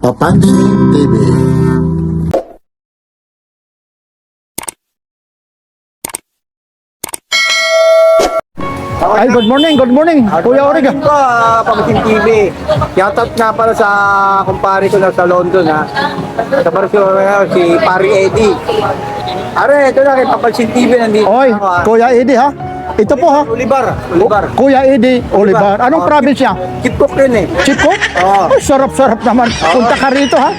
Papansin TV. Ay, good morning, Kuya Origa. Ito, Papansin TV. Shoutout nga para sa kumpare ko na sa London, ha. Sa Barcelona, si Pari Eddie. Are, ito na kay Papansin TV, nandito Oy, ako, ha. Kuya Eddie ha. Ito po ha. Olivar. Kuya Eddie Olivar. Anong province niya? Chipcook yun eh. Chico? Oo. Ay, sarap-sarap naman. Punta ka rito ha.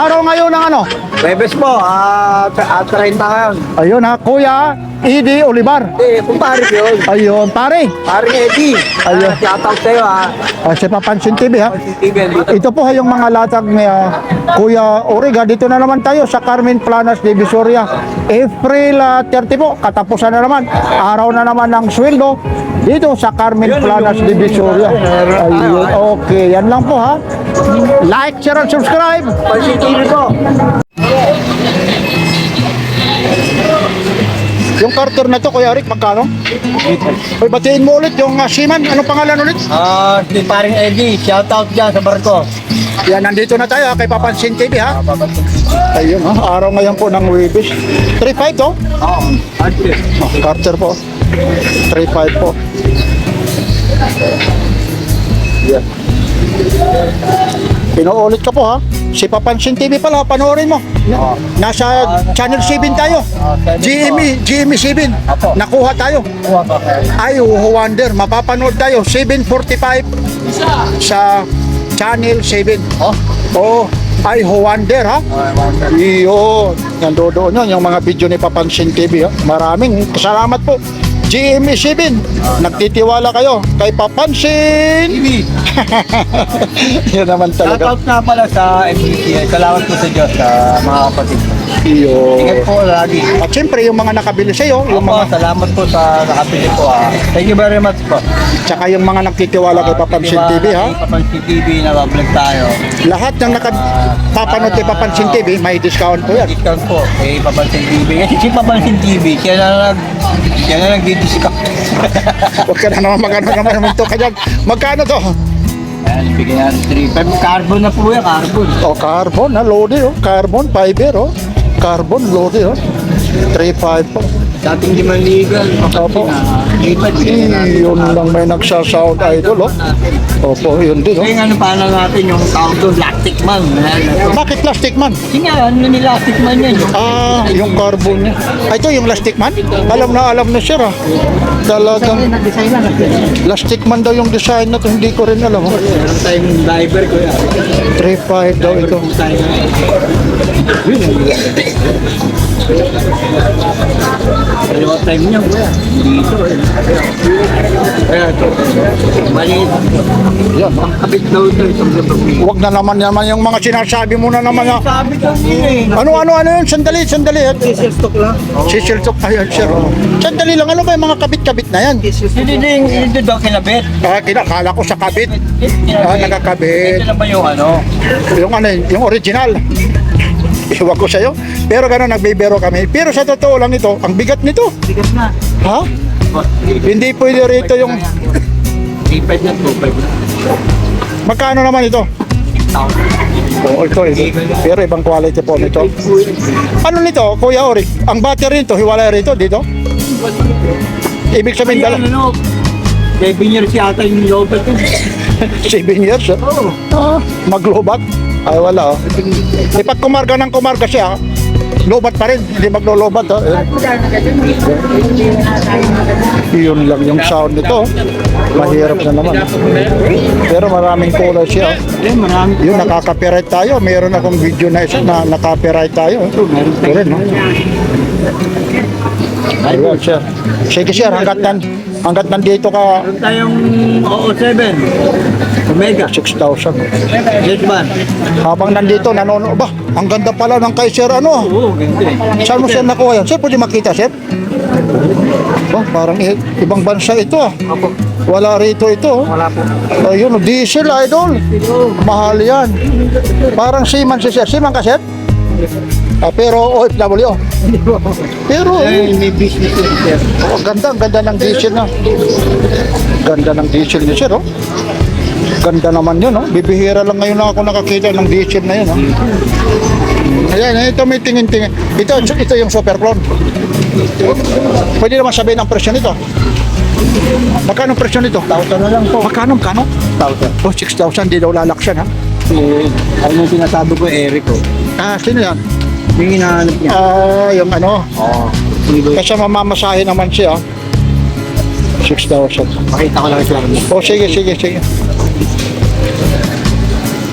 Araw ngayon ng ano? Webes po, 30 ngayon. Ayun ha, Kuya Eddie Olivar. Eh, kumpare ko yun. Ayun, pare. Pari Eddie. Ayun. Shoutout sa'yo, ha. Si Papansin TV ha. Papansin TV, nandito. Ito po ha yung mga latag ni Kuya Origa. Dito na naman tayo sa Carmen Planas de Visoria. April 30 po, katapusan na naman. Araw na naman ng sweldo dito sa Carmen Planas de Visoria. Ayun, okay. Yan lang po ha. Like, share, and subscribe. Papansin TV po. Yung Carter na to, Kuya Rick, magkano? Ay, batiin mo ulit yung Seaman. Anong pangalan ulit? Si Paring Eddie, shoutout dyan sa barko. Yan, nandito na tayo ha, kay Papansin TV ha. Ayun ha, araw ngayon po ng Webis. 3.5 to? Oo. Oh, Carter po. 3.5 po. Yan. Pinuulit ka po ha. Si Papansin TV pala, panoorin mo. Nasa Channel 7 tayo. GME 7. Nakuha tayo. Ay, wonder. Mapapanood tayo. 7:45 sa Channel 7. Oh, ay, wonder ha. Iyon. Nandoon yun, yung mga video ni Papansin TV ha. Maraming salamat po. GME 7. Nagtitiwala kayo kay Papansin. TV. Yan naman talaga. Shoutout nga pala sa MBC. Salamat po sa Diyos sa mga kapatid ko. Iyon. Ingat po lagi. At siyempre, yung mga nakabili sa'yo, yung mga, Salamat po sa nakapili po, ha. Thank you very much po. tsaka yung mga nagtitiwala kay Papansin TV ha. Papansin TV, nag-vlog tayo. Lahat ng nakapapanood kay Papansin TV, may discount po yan. Discount po kay Papansin TV. Kasi si Papansin TV, siya na nag-discount. Huwag ka na naman magano naman ito ka dyan. Magkano to? Ayan, bigyan natin 3.5. Carbon na po yan, carbon. O, carbon ha, loaded oh. Carbon, fiber oh. Carbon, loaded oh. 3.5 po. Dating di man legal. Opo. 3.5 bigyan natin. Yun lang may nagsasound idol oh. Opo, yun din oh. Kaya ano paano natin yung tawag doon, Lactic Man. Bakit plastic man? Kasi nga, ano ni Lactic Man yan. Ah, yung carbon niya. Ay, ito yung plastic man? Alam na sir ah. Talagang Nag-design lang. plastic man daw yung design na to. Hindi ko rin alam oh. Meron tayong diver ko yan. 3.5 daw ito. Pero time niya, kuya. Dito eh. Kaya ito. Maliit. Yan. Kapit daw ito. Huwag na naman yung mga sinasabi mo na naman ah. Sabi ko yun eh. Ano yun? Sandali. Diesel stock lang. Sisil to. Ayun, sir. Oh. Sandali lang. Ano ba yung mga kabit-kabit na yan? Hindi daw kinabit. Ah, kinakala ko sa kabit. Ah, nakakabit. Ito na ba yung ano? Yung original. Iwag ko sa'yo. Pero gano'n, nagbibiro kami. Pero sa totoo lang ito, ang bigat nito. Bigas na. Ha? Hindi pwede rito yung... 3.5 na, 2.5 na. Magkano naman ito? Oo, ito. Pero ibang quality po nito. Ano nito, Kuya Orig? Ang battery nito, hiwalay rito, dito? Ibig sabihin dala... Ano, 7 years yata yung lobat ko. 7 years? Oo. Ah, maglobat? Ay, wala. Oh. Pag kumarga siya, lobat pa rin. Hindi maglolobat. Oh. Yun lang yung sound nito. Mahirap na naman. Pero maraming kulay siya. Eh, marami. Yun, nakaka-copyright tayo. Mayroon akong video na isa na naka-copyright tayo. Ito rin, no? Ayun, sir. Sige, sir. Hanggat nandito ka, Meron tayong OO7. Omega. 6,000. Yes, man. Habang nandito, nanonood. Ba, ang ganda pala ng kay sir, ano? Oo, ganito eh. Saan mo sir nakuha yan? Sir, pwede makita, sir? Ba, parang ibang bansa ito, ah. Opo. Wala rito ito. Wala po. Ayun, diesel, idol. Mahal yan. Parang seaman si sir. Seaman ka, sir? Pero OFW. Pero, May business yun, sir. ang ganda ng diesel na. Ganda ng diesel ni sir, oh. Ganda naman yun, no? Bibihira lang ngayon na ako nakakita ng diesel na yun, no? Ayan, ito may tingin-tingin. Ito yung super clone. Pwede naman sabihin ang presyo nito. Magkano ang presyo nito? 1,000 na lang po. Magkano? 1,000. Oh, 6,000, di daw lalaksyan, ha? Ano yung sinasabi ko, Eric ko? Sino yan? Yung hinahanap niya. Yung ano, Oo. kasi mamamasahe naman siya. 6,000. Pakita ko lang siya. Oh, sige.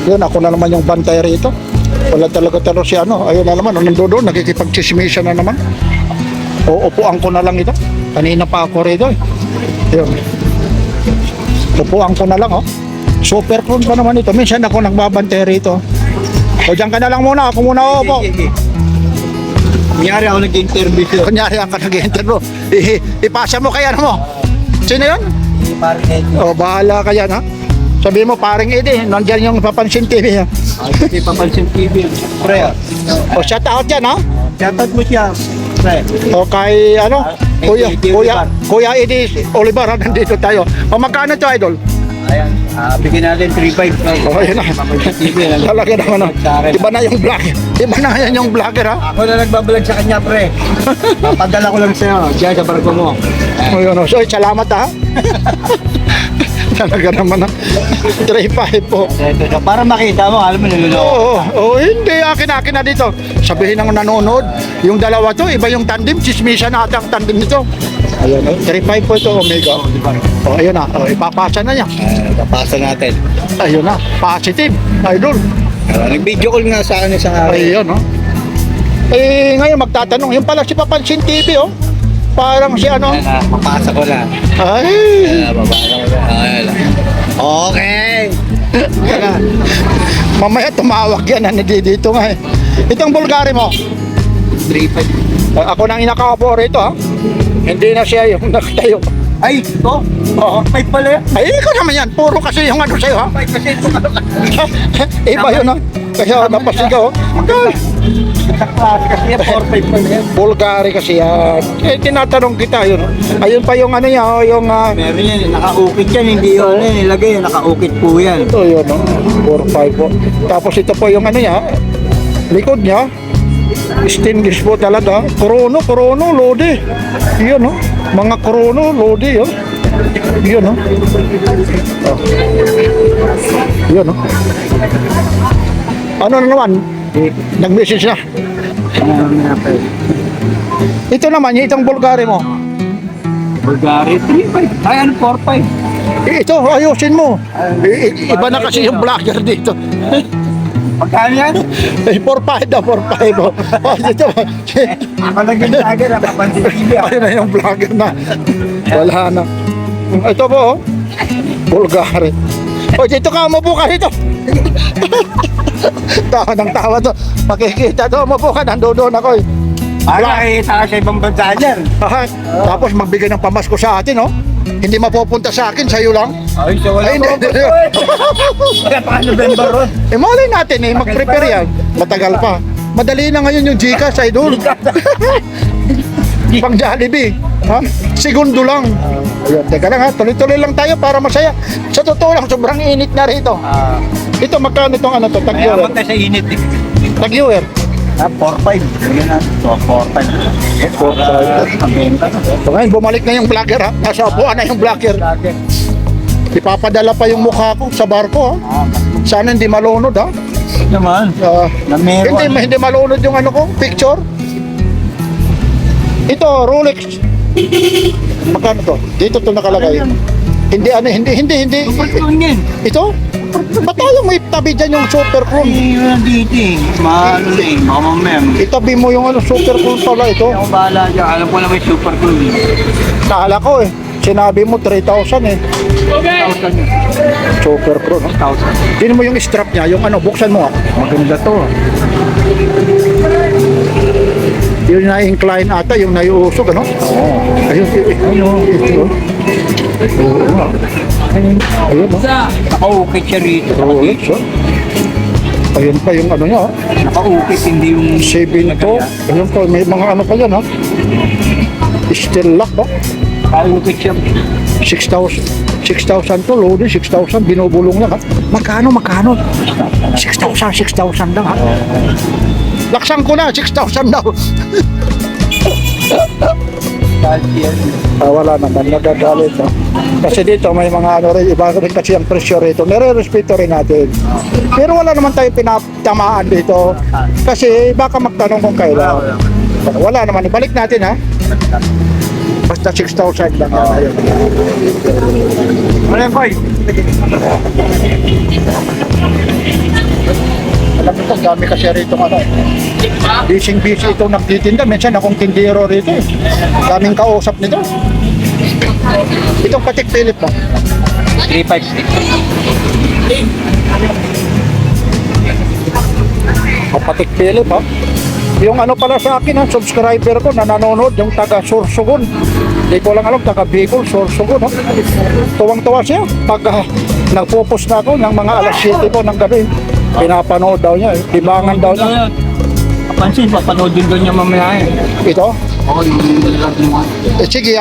Yun, ako na naman yung bantay rito. Wala talaga si ano. Ayun na naman, nandoon, nakikipag-chismisan na naman. O, upuan ko na lang ito. Kanina pa ako rito eh. Yun. Upuan ko na lang, oh. Super clone pa naman ito. Minsan ako nagbabantay rito. O, dyan ka na lang muna. Ako muna, opo. Kunyari ako nag-interview siya. Kunyari ang ka nag-interview. Ipasa mo kaya mo. Sino yun? Parang Eddie. O, bahala ka yan, ha? Sabihin mo, paring Eddie, nandyan yung Papansin TV, ha? Kasi Papansin TV. Pre. O, shout out yan, ha? Shoutout mo siya. Pre. O, kay, ano? Eddie Kuya Eddie Oliver, ha? Nandito tayo. O, magkano to, idol? Ayan. Bigyan natin 3.5. O, yun na. Papansin TV. Talaga naman, ha? Iba na yung vlogger. Iba na yan yung vlogger, ha? Ako na nagbablog sa kanya, pre. Papadala ko lang sa'yo. Diyan sa barko mo. O, yun, o. So, salamat, ha? Talaga naman, ha? 3.5 po. Ito, para makita mo, alam mo, niloloko. Oo, hindi akin na dito. Sabihin ng nanonood, yung dalawa to, iba yung tandem, chismisa na ata ang tandem nito. Ayun, 3.5 po ito, Omega. O, ayun na, ipapasa na niya. Papasa natin. Ayun na, positive, idol. Nag-video call nga sa akin sa akin. Ayun, no? Ngayon magtatanong, yung pala si Papansin TV, oh. Parang si ano. Ayan na, papasa ko na. Ay, Papasa ko na. Ayan na. Okay. mamaya tumawag yan, dito nga eh. Itong Bulgari mo, 3.5. ako nang inakaupo rito, ha? Hindi na siya yung nakatayo. Ay, ito. Oo. 5 pala yan. Ay, ikaw naman yan. Puro kasi yung ano sa'yo, ha? 5 kasi ito. Iba yun, ha? Kaya napasigaw. Magkano? Sa klase kasi yan, 4.5 pala yan. Bulgari kasi yan. Tinatanong kita yun. Ayun pa yung ano niya, yung... Meron yan, naka-ukit yan, hindi yun nilagay, naka-ukit po yan. ito yun, 4-5 po. Tapos ito po yung ano niya, likod niya. Stainless po talaga. Chrono, Lodi. Yun, oh. Mga Chrono, Lodi, oh. Yun, oh. Oh. Yun, oh. Ano na naman? Nag-message na. Ito naman, yung itong Bulgari mo. Bulgari, 3.5. Ay, ano, 4.5. Ito, ayusin mo. Iba na kasi yung vlogger dito. Pagkano yan? 4-5 daw, 4-5. Oh, dito. Ako naging vlogger, Papansin TV. Ayun na yung vlogger na. Wala na. Ito po, oh. Bulgari. O, dito ka, umupo ka dito. Tawa ng tawa to. Makikita to, umupo ka, nandoon ako eh. Nakikita ka sa ibang bansa dyan. Tapos magbigay ng pamasko sa atin, oh. Hindi mapupunta sa akin, sa'yo lang. Ay, so wala Ay, hindi. Wala pa November ron. Malay natin eh, mag-prepare yan. Matagal pa. Madali na ngayon yung Gcash, idol. Pang Jollibee. Ha? Segundo lang. Ayun, teka lang ha, tuloy-tuloy lang tayo para masaya. Sa totoo lang, sobrang init na rito. Ito, magkano itong ano to? Kaya Tag-viewer. matay sa init eh. Tag-viewer. 4.5. Yan na. So, 4.5. 4.5. So ngayon, bumalik na yung vlogger ha. Nasa upuan na yung vlogger. Ipapadala pa yung mukha ko sa barko ha. Sana hindi malunod ha. Naman. Na meron. Hindi malunod yung ano ko, picture. Ito, Rolex. Magkano to? Dito to nakalagay. Hindi. Yan. Ito? Ba't tayo may tabi dyan yung super chrome? Ay, yun dito eh. Mahalo na eh. Mga mamem. Itabi mo yung ano, super chrome pala ito. Ako bahala dyan. Alam ko na may super cool. Kala ko eh. Sinabi mo 3,000 eh. 1,000 yun. Super chrome. 1,000. Tingnan mo yung strap niya, yung ano, buksan mo. Maganda to. Yung na-incline ata, yung naiusog, ano? Oo. Ayun, ito. Ayun, oh. Naka-ukit siya rito. Rolex, oh. Ayun pa yung ano niya, oh. Naka-ukit, hindi yung... 7 to. Ayun pa, may mga ano pa yan, ha? Steel lock, oh. Naka-ukit siya. 6,000 to, loading, 6,000, binubulong lang ha. Magkano? 6,000 lang ha. Laksan ko na, 6,000 daw. Wala naman, nagagalit ha. Kasi dito may mga ano rin, iba rin kasi ang presyo rito. Nire-respeto rin natin. Pero wala naman tayo pinatamaan dito. Kasi baka magtanong kung kailan. Wala naman, ibalik natin ha. Basta 6,000 lang yan. Ayun. Ano yan, Koy? Alam mo ito, dami kasi rito ano. Busy itong nagtitinda. Minsan akong tindero rito eh. Daming kausap nito. Itong Patek Philip mo. 356. Patek Philip ha. Yung ano pala sa akin ha, subscriber ko na nanonood, yung taga Sorsogon. Hindi ko lang alam, taga Bicol, Sorsogon ha. Tuwang-tuwa siya. Pag nagpo-post na ako ng mga alas 7 po ng gabi, pinapanood daw niya, libangan daw niya. Kapansin, papanood din doon niya mamaya eh. Ito? Oo, Sige,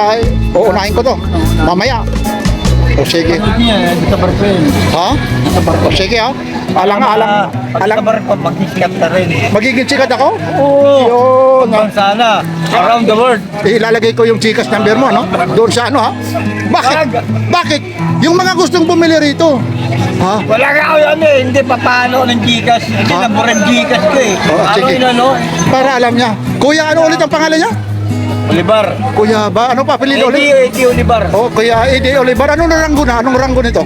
uunahin ko to. Mamaya. O sige. Panood niya, sa barko yun. Ha? O sige ha. Alang-alang. Sa barko, mag-sikat na rin eh. Magiging sikat ako? Oo. Yun. Hanggang sana, around the world. Ilalagay ko yung Gcash number mo, no? Doon sa ano, ha? Bakit? Bakit? Yung mga gustong bumili rito. Ha? Wala ka ako yan eh, hindi papaano ng Gcash. Kasi Ha? naburan Gcash ko eh. Oo, Ano sige. yun ano? Para alam niya. Kuya, ano ulit ang pangalan niya? Olivar. Kuya ba? Ano pa? Apelido ulit? Eddie Olivar. Oh, Kuya Eddie Olivar. Anong ranggo na? Anong ranggo nito?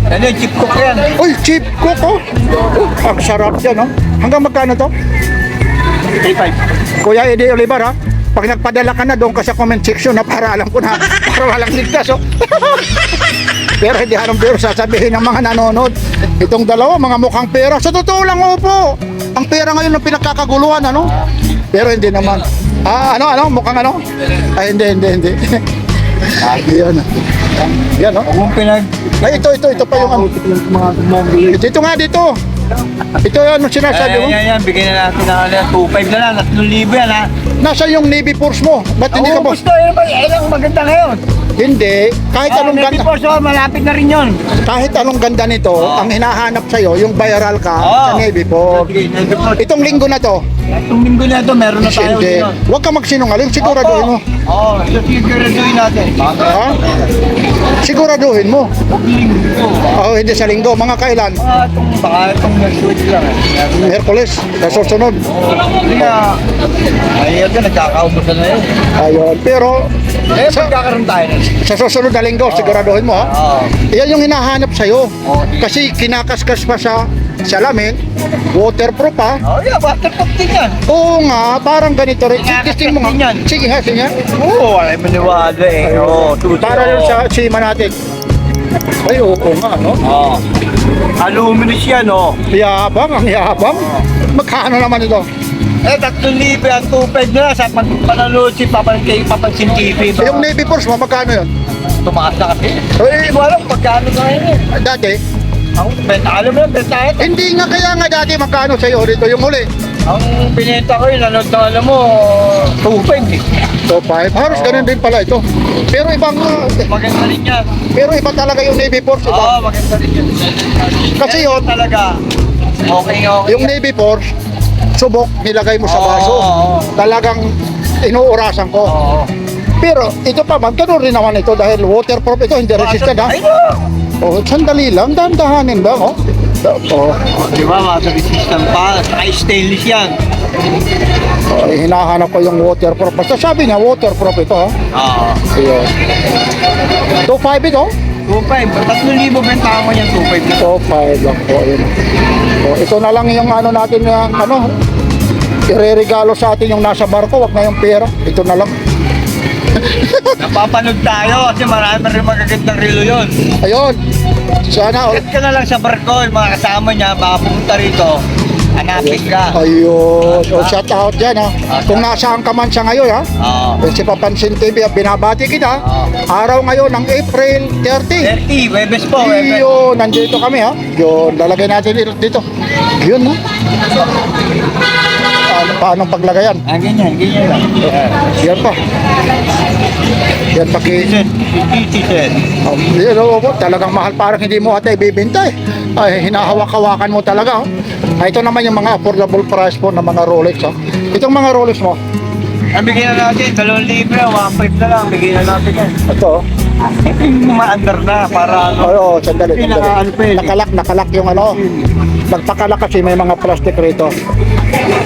Ano yung chip cook yan? Uy, cheap cook, oh. Ang sarap yan, no? Hanggang magkano to? 35. Kuya Eddie Olivar, ha? Pag nagpadala ka na doon ka sa comment section na para alam ko na, para walang ligtas, oh. Pero hindi anong pero sasabihin ng mga nanonood, itong dalawa, mga mukhang pera. Sa totoo lang, opo. Ang pera ngayon ang pinagkakaguluhan, ano? Pero hindi naman. Ano? Mukhang ano? Ay, hindi. Yan. Yan, no? Kung pinag... Ay, ito pa yung ano. mga mobile. Dito nga, dito. Ito yung ano sinasabi mo. Yan. Bigyan na natin ng 2.5 na lang. 3,000 yan ha. Nasa yung Navy Force mo. Ba't hindi ka Oo, boss? gusto. Ilang maganda ngayon. Hindi. Kahit anong Navy ganda. Force, malapit na rin yun. Kahit anong ganda nito, ang hinahanap sa'yo, yung viral ka Oo. sa Navy Force. Navy Force. Itong linggo na to, Itong linggo na ito, meron na tayo. hindi. Huwag ka magsinungaling, siguraduhin mo. Oo, ito siguraduhin natin. Ha? Siguraduhin mo. Linggo. Oh, hindi sa linggo. Mga kailan? Baka itong next week lang. Merkules, sa susunod. Kaya, ayun ka, nagkakaubusan na yun. Ayun. Pero, Magkakaroon tayo nun. sa susunod na linggo, siguraduhin mo ha. Oo. Yan yung hinahanap sa'yo. Oo. Kasi kinakaskas pa sa salamin, waterproof ha. Oh, yeah, waterproof din yan. Oo nga, parang ganito rin. Testing mo nga. Yan. Sige nga, sige nga. Oo, wala yung maniwala eh. Oo, Para rin sa sima natin. Ay, oo nga, no? Oo. Aluminous yan, oh. Yabang, ang yabang. Magkano naman ito? Eh, 3,000 at 2.5 na lang sa pagpapanood si Papansin TV. Yung Navy Force mo, magkano yun? Tumakas na kasi. Eh, Hindi mo alam pagkano na yun eh. dati, Ang benta, alam mo yung benta ito. hindi nga kaya nga dati magkano sa'yo rito yung huli. Ang pinita ko yun, nanood na alam mo, 2.5 eh. So, 5. Halos ganun din pala ito. Pero ibang, Maganda rin yan. pero iba talaga yung Navy Force. Oo, Iba. maganda rin yan. Kasi Kaya yun, talaga, okay. yung Navy Force, subok, nilagay mo sa Oo, baso. oo. Talagang inuurasan ko. Oo. Pero ito pa man, ganun rin naman ito dahil waterproof ito, hindi resistant ha. Ay, no! Oh, sandali lang, dahan-dahanin lang, oh. Oh, Di ba, master resistant pa. Saka stainless yan. oh, hinahanap ko yung waterproof. Basta sabi niya, waterproof ito, ha. Oo. Ayun. 2.5 ito? 2.5. 3,000 benta mo yan, 2.5 na. 2.5 lang po, ayun. Oh, ito na lang yung ano natin yung ano, ireregalo sa atin yung nasa barko, wag na yung pera. Ito na lang. Napapanood tayo kasi marami rin magagandang relo yun. Ayun. Sana, Kat ka na lang sa barko, yung mga kasama niya, baka pumunta rito, hanapin ka. ayun. Oh, shout out dyan, ha. Kung nasaan ka man sa ngayon, ha. Oo. Si Papansin TV, binabati kita. Oo. Araw ngayon ng April 30. 30, Webes po, Webes. Yun, nandito kami ha. Yun, lalagay natin dito. Yun, no? paanong paglagayan. Ganyan lang. Yan pa. Yan pa Yan, talagang mahal, parang hindi mo ata ibibenta eh. Ay, hinahawak-hawakan mo talaga. Ito naman yung mga affordable price po ng mga Rolex. Itong mga Rolex mo, Bigyan na natin, 2,000, 1,500 na lang, bigyan na natin yan. ito. Ito yung mga under na, para Oo, sandali. Pinaka-ano pa yun eh. Nakalak yung ano. Nagpakalak kasi may mga plastic rito.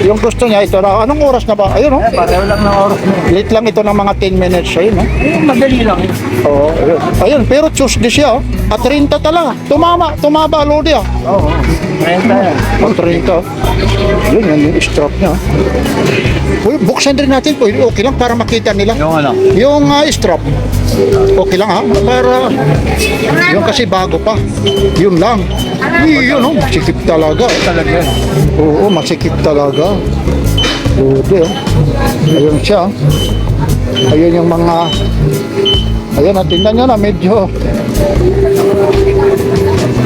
Yung gusto niya, ito na. Anong oras na ba? Ayun, oh. pareho lang ng oras mo. Late lang ito ng mga 10 minutes. Ayun, oh. Madali lang. Oo, ayun. Ayun, pero Tuesday siya, oh. At 30 talaga. Tumaba, Lodi, ah. Oo, 30 yan. At 30. Yun, yan yung strap niya. Uy, buksan din natin po. Okay lang para makita nila. Yung ano? Yung strap. Okay lang, ha? Para, yung kasi bago pa. Yun lang. Yun, oh. Masikip talaga. Talaga yan. Oo, masikip talaga. Buti, oh. Ayun siya. Ayun yung mga... Ayun, tingnan nyo na, medyo...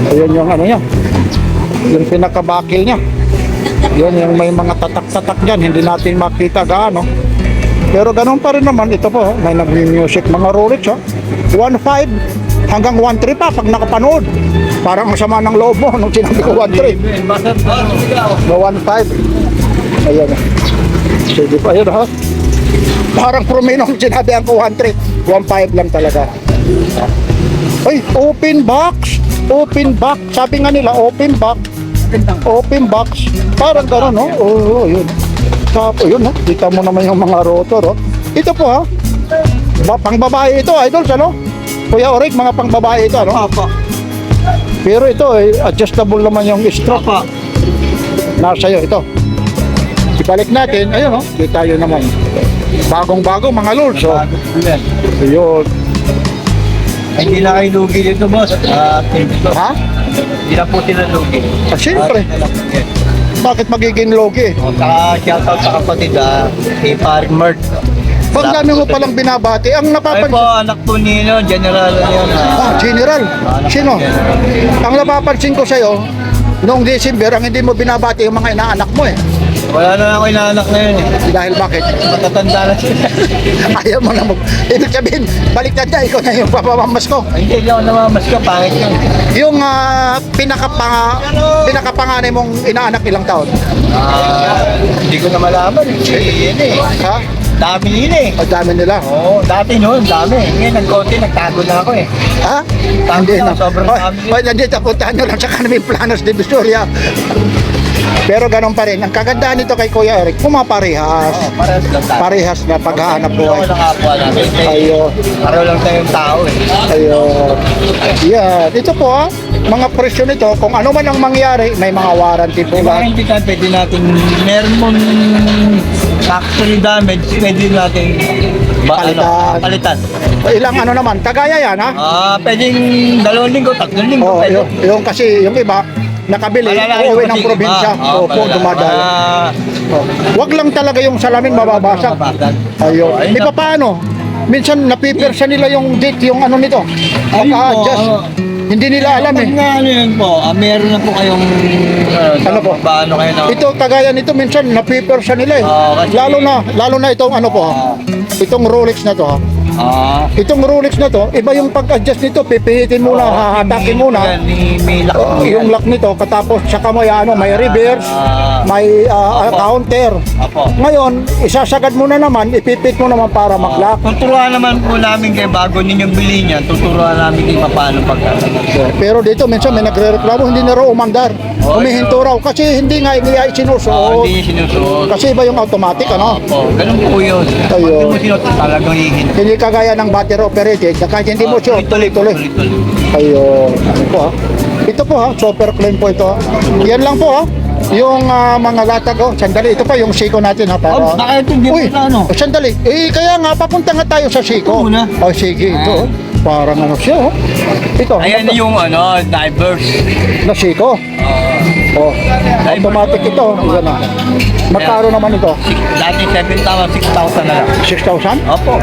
Ayun yung ano niya. Yung pinakabakil niya. Yun yung may mga tatak-tatak dyan. Hindi natin makita gaano. Pero ganun pa rin naman. Ito po, may nag-music mga Rolex, oh. 1.5 hanggang 1.3 pa pag nakapanood. Parang masama ng loob mo nung sinabi ko 1.3. No, 1.5. Ayan. Sige pa yun, ha? Parang promino nung sinabi ang 1.3. 1.5 lang talaga. Ay, open box. Open box. Sabi nga nila, open box. Open box. Parang gano'n, no? Oo, yun. Tapos, yun, no? Kita mo naman yung mga rotor, oh. Ito po, ha? Pang babae ito, idols, ano? Kuya Orig, mga pang babae ito, ano? Papa. Pero ito, adjustable naman yung strap. Papa. Nasa iyo, ito. Ibalik natin, ayun, no? Kita yun naman. Bagong-bago, mga lords, oh. Ayun. Hindi na kayo lugi dito, boss. Ha? Hindi na po sila lugi. Ah, siyempre. Bakit magiging logi? Saka shoutout sa kapatid, si Paring Mert. Pag dami mo palang binabati, ang Ay napapansin... po, anak po nino, general yun. General. Sino? Ang napapansin ko sa'yo, noong December, ang hindi mo binabati yung mga inaanak mo eh. Wala na ako inaanak na yun eh. Dahil bakit? Matatanda na sila. Ayaw mo na mag... Ibig sabihin, baliktad na, ikaw na yung papamamas ko. Ay, hindi ako namamas ka, pangit yun. Yung pinakapanganay mong inaanak ilang taon? Hindi ko na malaman. Yun eh. Ha? Dami yun eh. Ang dami nila. Oo, dati noon, dami. Ngayon, nag-konti, nagtago na ako eh. Ha? Tama Hindi na, na. sobrang dami. Hoy, nandito, puntahan nyo lang sa Kanaming Planos de Vistoria. Pero ganun pa rin. Ang kagandahan nito kay Kuya Eric, pumaparehas. Oo, parehas lang tayo. Parehas na paghahanap Ako buhay. lang kapwa namin. Ayun. Pareho lang tayong tao eh. Ayun. Yeah. Ito po ha, mga presyo nito, kung ano man ang mangyari, may mga warranty po Kung lahat. hindi ka, pwede natin, meron mong factory damage, pwede natin Palitan. palitan. Ilang ano naman, kagaya yan ha? Pwedeng 2 linggo, 3 linggo. Oo, pwede. yung kasi yung iba, nakabili, Malalaki uuwi kasi ng iba. probinsya. Opo, malalaki. dumadalo. Wag lang talaga yung salamin mababasag. Ayun. Ayun Di na. ba paano? Minsan napipirsa nila yung date, yung ano nito. Maka-adjust. Hindi nila alam eh. Kapag nga ano yun po, meron na po kayong Ano po? paano kayo na Ito kagaya nito minsan napipirsa nila eh. kasi- Lalo na itong ano po ha. Itong Rolex na to ha. Itong Rolex na to, iba yung pag-adjust nito, pipihitin muna, hahatakin muna. May lock po Yung yan. lock nito, katapos saka may reverse, may counter. Apo. Ngayon, isasagad mo na naman, ipipit mo naman para mag-lock. Tuturuan naman po namin kayo bago ninyong bilhin yan. Tuturuan namin kayo paano Pero dito minsan may nagre-reklamo, hindi na raw umandar. Humihinto raw kasi hindi nga niya isinusuot. Hindi niya sinusuot. Kasi iba yung automatic ano. Opo, ganun po yun. Pag Ayun. di mo sinusuot, talagang hihin. Hindi kagaya ng battery operated, na kahit hindi mo siya tuloy-tuloy. Ayun. Ano po ha? Ito po ha, super clean po ito ha. Yan lang po ha. Yung mga latag oh, sandali, ito pa yung Seiko natin ha. Para... Baka ito hindi mo Uy, na ano. sandali. Kaya nga, papunta nga tayo sa Seiko. Ito muna. Oh, sige, ito oh. Parang ano siya oh. Ito. Ayan na yung ano, divers. Na Seiko. Oh, automatic ito. Yan na. Magkano naman ito? Dati 7,000, 6,000 na lang. 6,000? Opo.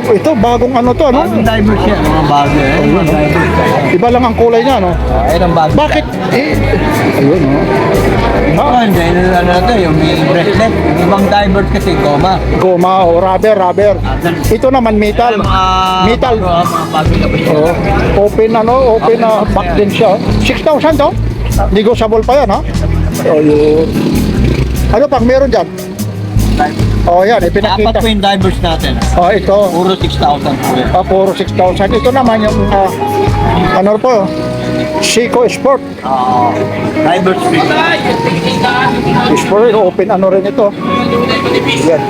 Ito, bagong ano to, no? Bagong divers yan, mga bago eh. Mga divers. Iba lang ang kulay niya, no? Ayun ang bago. Bakit? Ayun, no? Ah, hindi, ano na to, yung may bracelet. Yung ibang divers kasi, goma. Goma o rubber. Ito naman metal. Metal. Mga bago na ba Oh, open open na back din siya. 6,000 to? Negotiable pa yan, ha? Ayun. Ano pang meron dyan? Oh, yan, Apat ipinakita. po yung divers natin. Oh, ito. Puro 6,000 po yan. Puro 6,000. Ito naman yung, ano po, Seiko Sport. Divers free. Sport, open ano rin ito. Yan.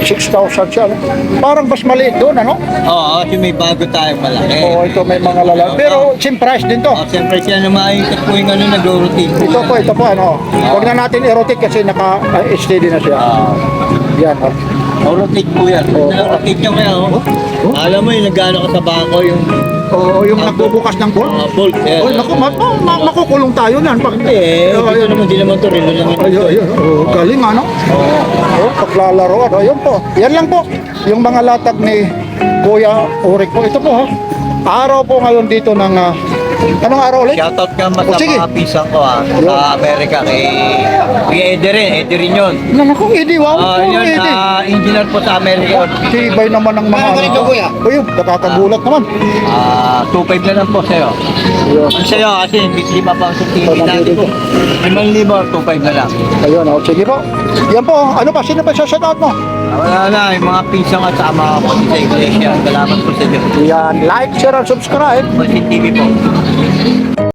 6,000 siya. No? Parang mas maliit doon, ano? Oo, kasi may bago tayong malaki. Oo, ito may mga lalaki. Pero, same price din to. Siyempre siya na makikita po yung ano, nag-rotate po. Ito po, ano. Huwag na natin i-rotate kasi naka-steady na siya. Yan, oh. Rotate po yan. Rotate niya kaya, oh. Alam mo yung nag-ano ka sa bako, yung Oo, yung nagbubukas ng bolt. bolt. Oh, naku, makukulong tayo nan. Pag, Dito naman, di naman to, relo lang yun. ayun, galing ano. Oh, paglalaroan. Ayun po. Yan lang po. Yung mga latag ni Kuya Urik po. Ito po ha. Araw po ngayon dito ng anong araw ulit? Shoutout ka mas Oh, sa sige. mga pisang ko sa Amerika kay Eddie rin yun. Naku, Edi, wow. Yun, Edi. engineer po sa Amerika. Tibay naman ng mga Ganito, kuya? Ayun, nakakagulat naman. 2.5 na lang po sa'yo. Ang sa'yo kasi hindi pa pa sa TV natin po. 5,000, 2.5 na lang. Ayun, oh, sige po. Yan po. Ano pa? Sino pa sa shoutout mo? Wala na, yung mga pisang at sa mga kapatid sa iglesia. Salamat po sa inyo. Yan, like, share, and subscribe. Pansin TV po.